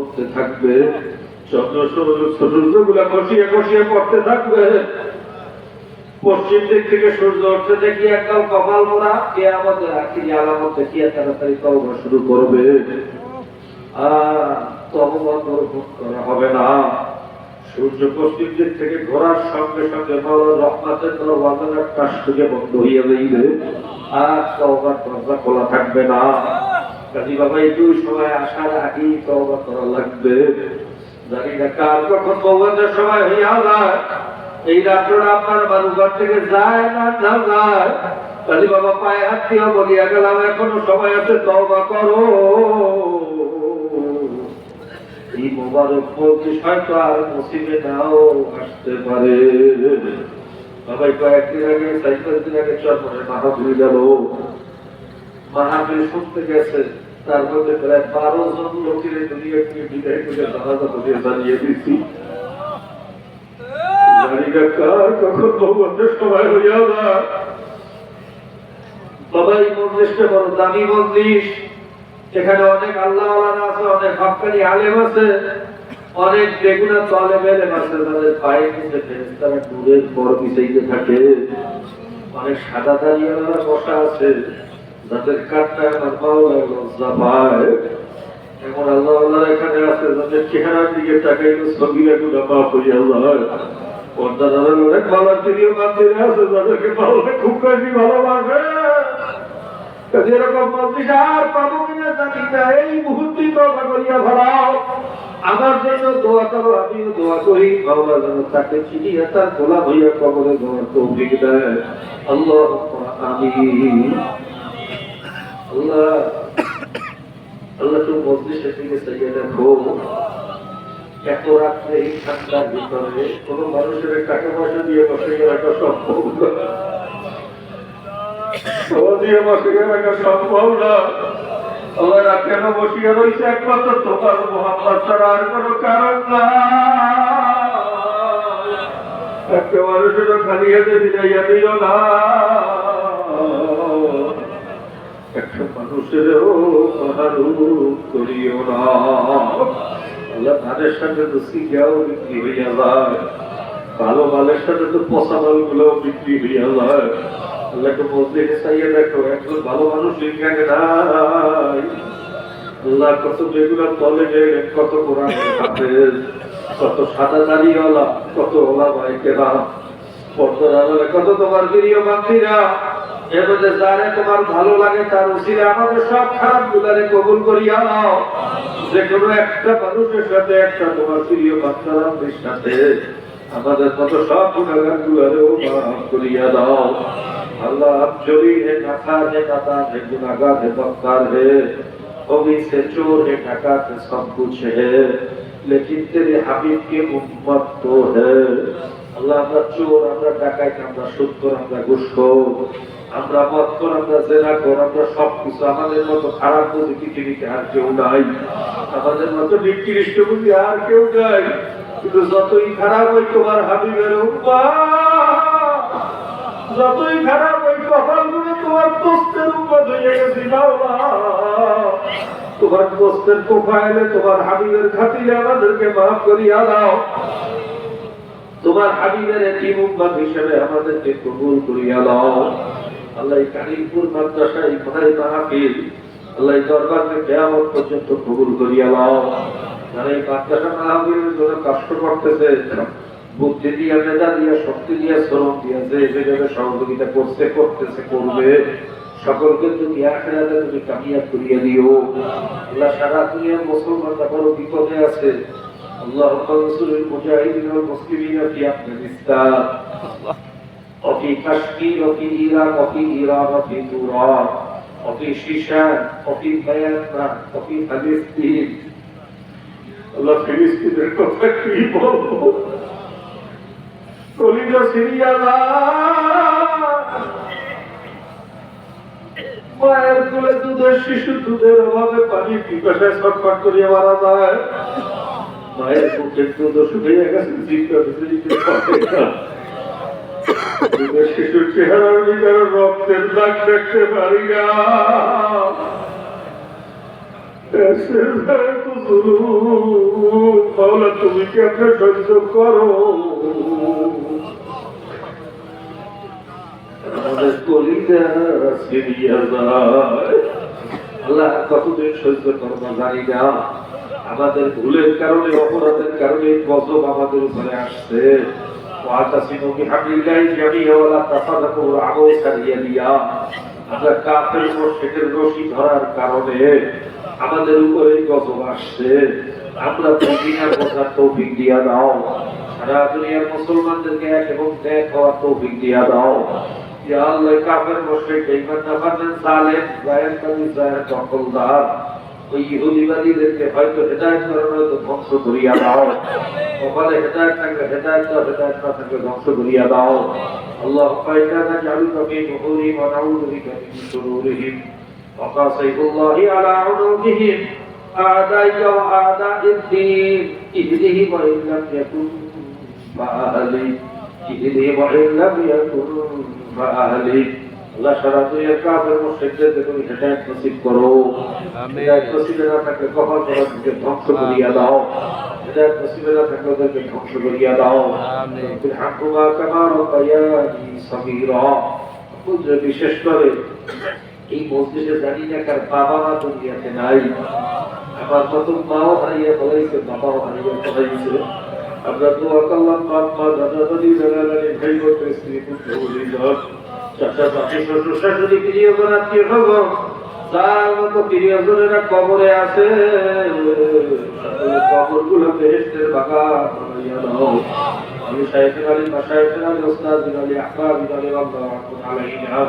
করতে থাকবে, চন্দ্র সূর্যগুলা খসিয়ে খসিয়ে পড়তে থাকবে। পশ্চিম দিক থেকে সূর্য উঠতে দেখি একদম কপাল মোড়া, কে আমাদের আখিরি আলামত দেখিয়ে তাড়াতাড়ি তওবা শুরু করবে। তওবা করা হবে না। সূর্য পশ্চিম দিক থেকে ঘোরার সঙ্গে সঙ্গে মাওলার রহমতের দরওয়াজাটা টাস থেকে বন্ধ হয়ে যাইবে, আর তওবার দরজা খোলা থাকবে না। কাজী বাবা এই দুই সময় আসার আগেই তওবা করা লাগবে। জানি না কার কখন তওবার সময় হইয়া যায়। এই রাত্রটা আপনার বাড়িঘর থেকে যায় না না যায়, কাজী বাবা পায়ে হাত দিয়ে বলিয়া গেলাম এখনো সময় আছে, তওবা করো। এই মোবারক মজলিস হয়তো আর নসিবে নাও আসতে পারে। বাবাই কয়েকদিন আগে 4-5 দিন আগে চরমনের মাহফিল গেল, মাহফিল শুনতে গেছে, তার মধ্যে প্রায় 12 জন লোকের দুনিয়া থেকে বিদায় করে জানাজা দিয়ে জানিয়ে দিচ্ছি। কখন ভগবতের সময় হইয়া যায়। বাবা এই মজলিসটা বড় দামি মজলিস, এখানে অনেক আল্লাহ আছে, অনেক হক্কানি আলেম আছে, অনেক বেগুনা তালেব ইলম আছে, তাদের পায়ে নিচে ফেরেশতারা নূরের পর বিছাইতে থাকে। অনেক সাদা দাড়িওয়ালারা বসা আছে, যাদের কাটটা আমার মাওলা লজ্জা পায়। এমন আল্লাহ এখানে আছে, যাদের চেহারার দিকে তাকাইলে ছবি এগুলো মাফ হইয়া যায়। পর্দাদারের অনেক ভালো প্রিয় মন্দিরে আছে, যাদেরকে মাওলা খুব বেশি ভালোবাসে। এরকম মজলিস আর পাবো কিনা জানি না, এই মুহূর্তে তওবা করিয়া ফেলাও। আমার জন্য দোয়া করো, আমিও দোয়া করি, মাওলা যেন তাকে চিনিয়ে তার গোলাম হইয়া কবরে দেওয়ার তৌফিক দেয়। আল্লাহুম্মা আমিন। আল্লাহ আল্লাহ তো মজলিসে থেকে চাইয়ে দেখো, এত রাত্রে এই ঠান্ডার ভিতরে কোন মানুষের টাকা পয়সা দিয়ে বসে রাখা সম্ভব না, দিয়ে বসে রাখা সম্ভব না। আল্লাহ কেন বসিয়া রয়েছে? একমাত্র তোমার মোহাম্মদ ছাড়া আর কোন কারণ না। একটা মানুষেরও খালি হাতে বিদাইয়া দিল না, একটা মানুষেরও মাহরুম করিও না। আল্লাহ ধানের সাথে তো সিগাও বিক্রি হইয়া যায়, ভালো মালের সাথে তো পচা মাল গুলো বিক্রি হইয়া যায়। আল্লাহকে মসজিদে চাইয়ে দেখো, একজন ভালো মানুষ এখানে নাই। আল্লাহ কত বেগুনা তলে গেলেন, কত কোরআন হাফেজ, কত সাদা দাড়িওয়ালা, কত ওলামায়ে কেরাম, পর্দার আড়ালে কত তোমার প্রিয় বান্দীরা। এর মধ্যে যারে তোমার ভালো লাগে তার উসিলে আমাদের সব খারাপ গুলারে কবুল করিয়া নাও। যে কোনো একটা মানুষের সাথে, একটা তোমার প্রিয় বান্দার সাথে আমাদের মতো সব গুনাহগার গুলারেও মাফ করিয়া দাও। अल्लाह अब चोरी है, नखार है, नादान है, गुनाहगार है, बदकार है, कभी से चोर है, डाकत है, सब कुछ है, लेकिन तेरे हबीब की उम्मत तो है। अल्लाह আমরা চোর, আমরা ডাকাত, আমরা সুদখোর, আমরা ঘুষখোর, আমরা মদখোর, আমরা জেনাখোর, আমরা সবকিছু। আমাদের মতো খারাপ বুঝি পৃথিবীতে আর কেউ নাই, আমাদের মতো নিকৃষ্ট বুঝি আর কেউ নাই। কিন্তু যতই খারাপ ওই তোমার হাবিবের উম্মত, যতই খারাপ ওই কপালগুলো তোমার দোস্তের উম্মত হয়ে গেছি মাওলা। তোমার দোস্তের প্রোফাইলে, তোমার হাবিবের খাতিরে আমাদেরকে মাফ করিয়া দাও। তোমার হাবিবের এতিম উম্মত হিসেবে আমাদেরকে কবুল করিয়া দাও। আল্লাহ কারিমপুর মাদ্রাসায় ভাই মাহফিল, আল্লাহ দরবারকে কিয়ামত পর্যন্ত কবুল করিয়া দাও। যারা এই মাদ্রাসা মাহফিলের জন্য কষ্ট করতেছে, বুদ্ধি দিয়া, মেধা দিয়া, শক্তি দিয়া, শ্রম দিয়া, যে যেভাবে সহযোগিতা করতেছে করবে, সকলকে তুমি আখিরাতে তুমি কামিয়াব করিয়া দিও। আল্লাহ সারা দুনিয়ার মুসলমানরা বড় বিপদে আছে। আল্লাহুম্মা নসরুল মুজাহিদিন ওয়াল মুসলিমিনা ফি আফগানিস্তান ওয়া ফি কাশ্মীর ওয়া ফি ইরাক ওয়া ফি ইরান ওয়া ফি তুরান ওয়া ফি শিশান ওয়া ফি বায়াতনাম ওয়া ফি ফিলিস্তিন। আল্লাহ ফিলিস্তিনের কথা কি বলবো, কলিজা সিরিয়া মায়ের কোলে দুধের শিশু দুধের অভাবে পানি পিপাসায় ছটফট করিয়া মারা যায়। মায়ের বুকের দুধ শুকিয়ে গেছে, জিভটা দুধের শিশুর চেহারার ভিতরে রক্তের দাগ দেখতে পারি না। মাওলা তুমি কি একটা সহ্য করো, আমাদের কলিজা সিরিয়া যায়। আল্লাহ কতদিন সহ্য করবো জানি না, আমাদের ভুলের কারণে অপরাধের কারণে গজব আমাদের উপরে আসছে। আমরা কাফের মুশরিকের রশি ধরার কারণে আমাদের উপরে গজব আসছে। আমরা দুনিয়ার বোঝার তৌফিক দিয়া দাও, সারা দুনিয়ার মুসলমানদেরকে এক এবং এক হওয়ার তৌফিক দিয়া দাও। ইয়া আল্লাহ, কাফের মুশরিক ঈমান নাফারমান জালেম জায়েরকারী জায়ের দখলদার ওই ইহুদিবাদীদেরকে হয়তো হেদায়েত করার হয়তো ধ্বংস করিয়া দাও। কপালে হেদায়েত থাকলে হেদায়েত দাও, হেদায়েত না থাকলে ধ্বংস করিয়া দাও। আল্লাহ পাইনা নাজআলুকা ফি নুহুরিহিম ওয়া নাউযু বিকা মিন শুরুরিহিম ওয়া কাসাইতুল্লাহি আলা উনুকিহিম আদাইকা ওয়া আদাইদ্দিন ইহদিহিম ওয়া ইল্লাম ইয়াকুন ফাআলি ইহদিহিম ওয়া ইল্লাম ইয়াকুন ফাআলি। আল্লাহ সারা দুনিয়ার কাফের মুশরিকদেরকে তুমি হেদায়েত নসিব করো। হেদায়েত নসিবে না থাকলে কপাল পরাকে ধ্বংস করিয়া দাও, হেদায়েত নসিবে না থাকলে ওদেরকে ধ্বংস করিয়া দাও। বিরহামহুমা কামা রাব্বায়ানি সগীরা। বিশেষ করে এই মসজিদে জানি না কার বাবা মা দুনিয়াতে নাই, আমার কত মাও হারিয়ে ফেলাইছে, বাবাও হারিয়ে ফেলাইছে। আমরা দোয়া করলাম বাপ মা দাদা দাদি দাদা দাদি ভাই বোন স্ত্রী পুত্র পরিজন চাচা চাচি শ্বশুর শাশুড়ি প্রিয়জন আত্মীয় স্বজন তার মতো প্রিয়জনেরা কবরে আছে, কবরগুলো বেহেশতের বাগান বানাইয়া দাও। আমি শাইখুল আলী মাশায়েখুল আলী ওস্তাদ আলী আহবাব আলী আল্লাহ আলাইহিনা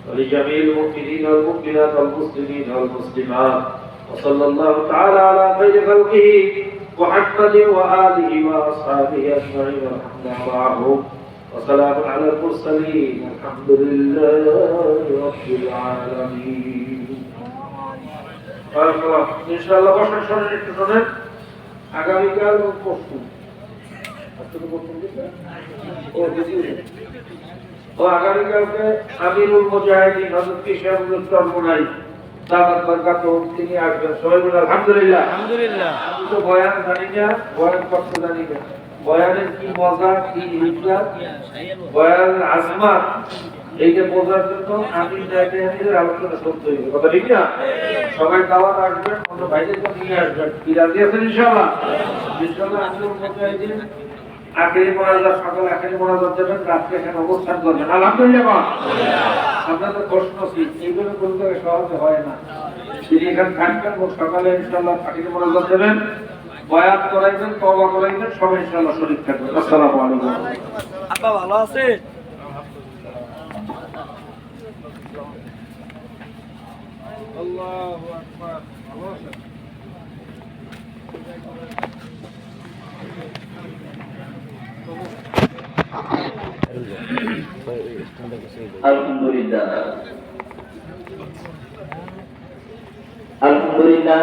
ولجميع المؤمنين والمؤمنات والمسلمين والمسلمات وصلى الله تعالى على خير خلقه محمد وآله وأصحابه أجمعين والحمد لله وسلام على المرسلين الحمد لله رب العالمين. إن شاء الله বসার সময় একটু শোনেন, আগামীকাল পরশু ও আগামীকালকে আমিরুল মুজাহিদিন হযরত কিশোরুল চরমনাই দাওয়াত বরকত তিনি আসবেন। সবাই বলে আলহামদুলিল্লাহ। আলহামদুলিল্লাহ। আমি তো বয়ান জানি না, বয়ান করতে জানি না, বয়ানের কি মজা কি হিকমত বয়ান আজমাত এইটা বোঝার জন্য আমি জায়গায় আলোচনা করতে হবে, কথা ঠিক না? সবাই দাওয়াত আসবেন, অন্য ভাইদেরকে নিয়ে আসবেন। কি রাজি আছেন ইনশাআল্লাহ? ইনশাআল্লাহ আমিরুল মুজাহিদিন আখেরি মোনাজাত, সকালে আখেরি মোনাজাত দেবেন, রাত্রে এখানে অবস্থান করবেন। আলহামদুলিল্লাহ। আপনাদের প্রশ্ন এইগুলো কোনো জায়গায় সহজে হয় না, তিনি এখানে থাকবেন, সকালে ইনশাআল্লাহ আখেরি মোনাজাত দেবেন, বয়াত করাইবেন, তওবা করাইবেন, সবাই ইনশাআল্লাহ শরীক থাকবেন। আসসালামু আলাইকুম। আব্বা ভালো আছে? আল্লাহু আকবার। ভালো আছে? আলহামদুলিল্লাহ। আলহামদুলিল্লাহ।